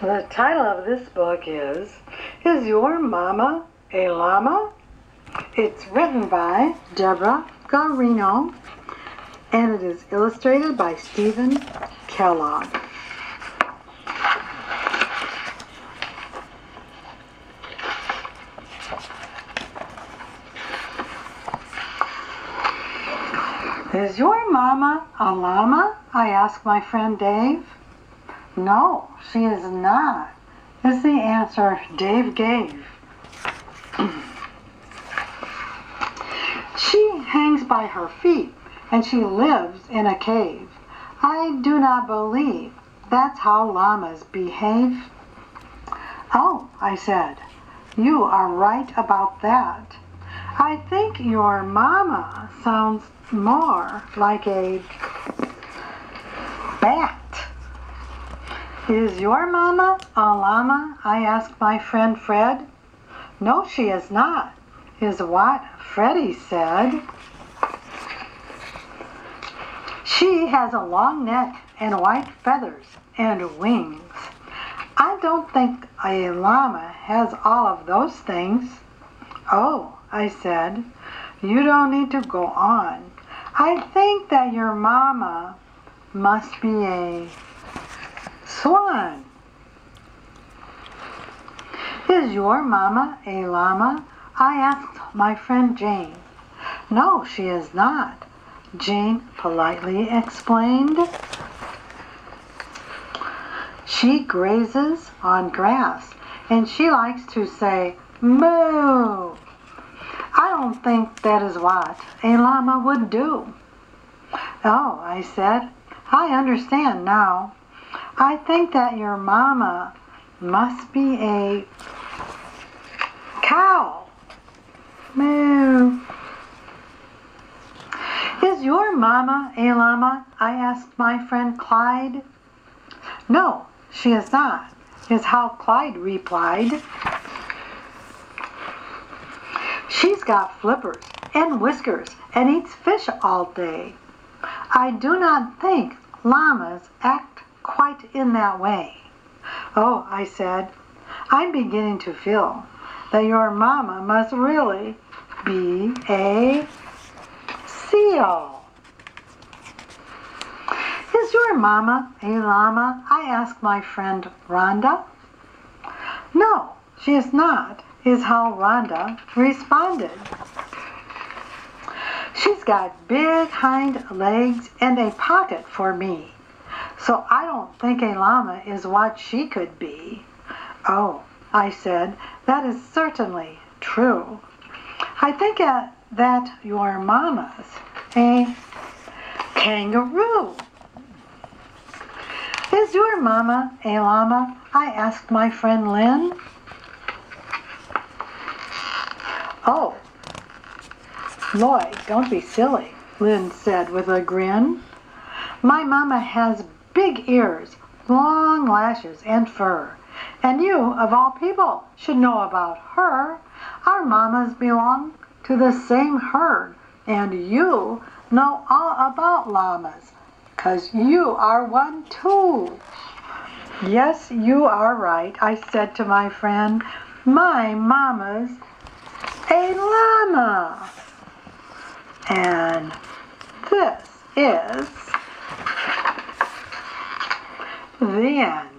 The title of this book is Your Mama a Llama? It's written by Deborah Guarino and it is illustrated by Steven Kellogg. Is your mama a llama? I asked my friend Dave. No, she is not, is the answer Dave gave. She hangs by her feet and she lives in a cave. I do not believe that's how llamas behave. Oh, I said, you are right about that. I think your mama sounds more like a bat. Is your mama a llama? I asked my friend Fred. No, she is not, is what Freddie said. She has a long neck and white feathers and wings. I don't think a llama has all of those things. Oh, I said, you don't need to go on. I think that your mama must be a swan. Is your mama a llama? I asked my friend Jane. No, she is not, Jane politely explained. She grazes on grass and she likes to say moo. I don't think that is what a llama would do. Oh, I said, I understand now. I think that your mama must be a cow. Moo. Is your mama a llama? I asked my friend Clyde. No, she is not, is how Clyde replied. She's got flippers and whiskers and eats fish all day. I do not think llamas act quite in that way. Oh, I said, I'm beginning to feel that your mama must really be a seal. Is your mama a llama? I asked my friend Rhonda. No, she is not, is how Rhonda responded. She's got big hind legs and a pocket for me. So I don't think a llama is what she could be. Oh, I said, that is certainly true. I think that your mama's a kangaroo. Is your mama a llama? I asked my friend Lynn. Oh, Lloyd, don't be silly, Lynn said with a grin. My mama has big ears, long lashes, and fur. And you, of all people, should know about her. Our mamas belong to the same herd, and you know all about llamas, 'cause you are one too. Yes, you are right, I said to my friend. My mama's a llama. And this is the end.